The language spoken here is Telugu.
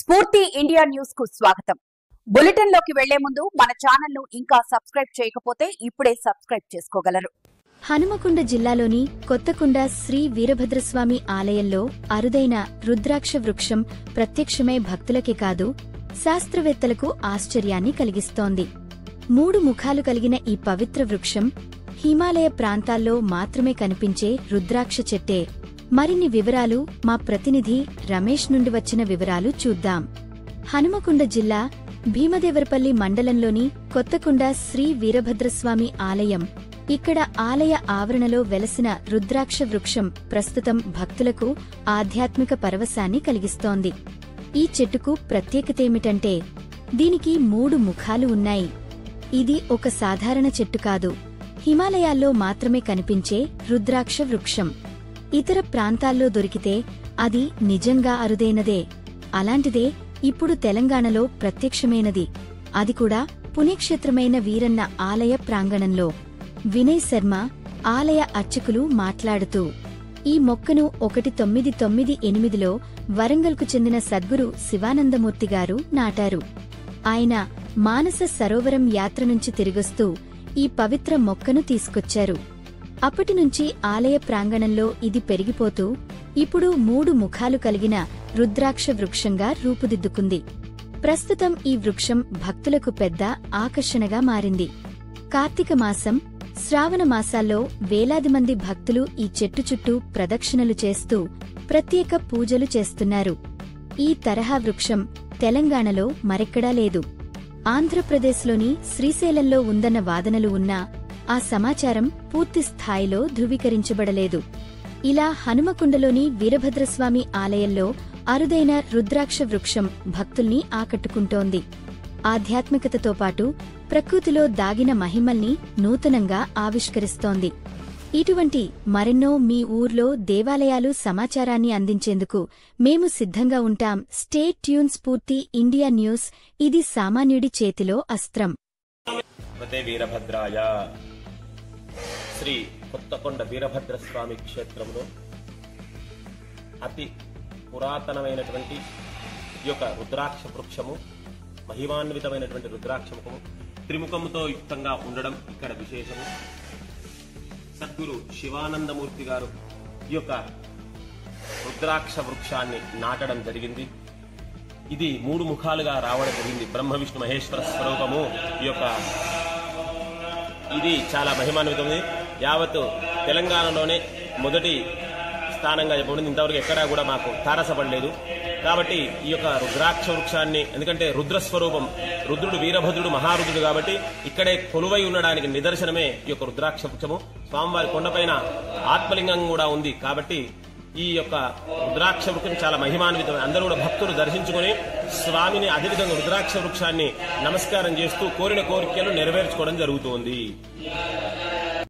స్ఫూర్తి ఇండియా న్యూస్ కు స్వాగతం. బులెటిన్ లోకి వెళ్లే ముందు మన ఛానల్ ను ఇంకా సబ్స్క్రైబ్ చేయకపోతే ఇప్పుడే సబ్స్క్రైబ్ చేసుకోగలరు. హనుమకొండ జిల్లాలోని కొత్తకొండ శ్రీ వీరభద్రస్వామి ఆలయంలో అరుదైన రుద్రాక్ష వృక్షం ప్రత్యక్షమై భక్తులకే కాదు శాస్త్రవేత్తలకు ఆశ్చర్యాన్ని కలిగిస్తోంది. 3 ముఖాలు కలిగిన ఈ పవిత్ర వృక్షం హిమాలయ ప్రాంతాల్లో మాత్రమే కనిపించే రుద్రాక్ష చెట్టే. మరిన్ని వివరాలు మా ప్రతినిధి రమేష్ నుండి వచ్చిన వివరాలు చూద్దాం. హనుమకొండ జిల్లా భీమదేవరపల్లి మండలంలోని కొత్తకొండ శ్రీ వీరభద్రస్వామి ఆలయం. ఇక్కడ ఆలయ ఆవరణలో వెలసిన రుద్రాక్ష వృక్షం ప్రస్తుతం భక్తులకు ఆధ్యాత్మిక పరవశాన్ని కలిగిస్తోంది. ఈ చెట్టుకు ప్రత్యేకతేమిటంటే దీనికి 3 ముఖాలు ఉన్నాయి. ఇది ఒక సాధారణ చెట్టు కాదు, హిమాలయాల్లో మాత్రమే కనిపించే రుద్రాక్ష వృక్షం. ఇతర ప్రాంతాల్లో దొరికితే అది నిజంగా అరుదైనదే. అలాంటిదే ఇప్పుడు తెలంగాణలో ప్రత్యక్షమైనది, అది కూడా పుణ్యక్షేత్రమైన వీరన్న ఆలయ ప్రాంగణంలో. వినయ్ శర్మ, ఆలయ అర్చకులు మాట్లాడుతూ ఈ మొక్కను 1998లో వరంగల్కు చెందిన సద్గురు శివానందమూర్తి గారు నాటారు. ఆయన మానస సరోవరం యాత్ర నుంచి తిరిగొస్తూ ఈ పవిత్ర మొక్కను తీసుకొచ్చారు. అప్పటినుంచి ఆలయ ప్రాంగణంలో ఇది పెరిగిపోతూ ఇప్పుడు 3 ముఖాలు కలిగిన రుద్రాక్ష వృక్షంగా రూపుదిద్దుకుంది. ప్రస్తుతం ఈ వృక్షం భక్తులకు పెద్ద ఆకర్షణగా మారింది. కార్తీక మాసం, శ్రావణ మాసాల్లో వేలాది మంది భక్తులు ఈ చెట్టు చుట్టూ ప్రదక్షిణలు చేస్తూ ప్రత్యేక పూజలు చేస్తున్నారు. ఈ తరహా వృక్షం తెలంగాణలో మరెక్కడా లేదు. ఆంధ్రప్రదేశ్లోని శ్రీశైలంలో ఉందన్న వాదనలు ఉన్నా ఆ సమాచారం పూర్తి స్థాయిలో ధృవీకరించబడలేదు. ఇలా హనుమకొండలోని వీరభద్రస్వామి ఆలయంలో అరుదైన రుద్రాక్ష వృక్షం భక్తుల్ని ఆకట్టుకుంటోంది. ఆధ్యాత్మికతతో పాటు ప్రకృతిలో దాగిన మహిమల్ని నూతనంగా ఆవిష్కరిస్తోంది. ఇటువంటి మరెన్నో మీ ఊర్లో దేవాలయాలు సమాచారాన్ని అందించేందుకు మేము సిద్ధంగా ఉంటాం. Stay tune. స్ఫూర్తి ఇండియా న్యూస్. ఇది సామాన్యుడి చేతిలో అస్త్రం. వీరభద్రాయ శ్రీ కొత్తకొండ వీరభద్రస్వామి క్షేత్రంలో అతి పురాతనమైనటువంటి ఈ యొక్క రుద్రాక్ష వృక్షము, మహిమాన్వితమైనటువంటి రుద్రాక్షముఖము త్రిముఖముతో యుక్తంగా ఉండడం ఇక్కడ విశేషము. సద్గురు శివానందమూర్తి గారు ఈ యొక్క రుద్రాక్ష వృక్షాన్ని నాటడం జరిగింది. ఇది 3 ముఖాలుగా రావడం జరిగింది. బ్రహ్మ విష్ణు మహేశ్వర స్వరూపము. ఈ యొక్క ఇది చాలా మహిమాన్వితమైంది. యావత్తు తెలంగాణలోనే మొదటి స్థానంగా చెప్పబడింది. ఇంతవరకు ఎక్కడా కూడా మాకు తారసపడలేదు. కాబట్టి ఈ యొక్క రుద్రాక్ష వృక్షాన్ని, ఎందుకంటే రుద్రస్వరూపం, రుద్రుడు వీరభద్రుడు మహారుద్రుడు కాబట్టి ఇక్కడే కొలువై ఉండడానికి నిదర్శనమే ఈ యొక్క రుద్రాక్ష వృక్షము. స్వామివారి కొండపైన ఆత్మలింగం కూడా ఉంది కాబట్టి ఈ యొక్క రుద్రాక్ష వృక్షం చాలా మహిమాన్వితం. అందరూ కూడా భక్తులు దర్శించుకుని స్వామిని అదేవిధంగా రుద్రాక్ష వృక్షాన్ని నమస్కారం చేస్తూ కోరిన కోరికలు నెరవేర్చుకోవడం జరుగుతోంది.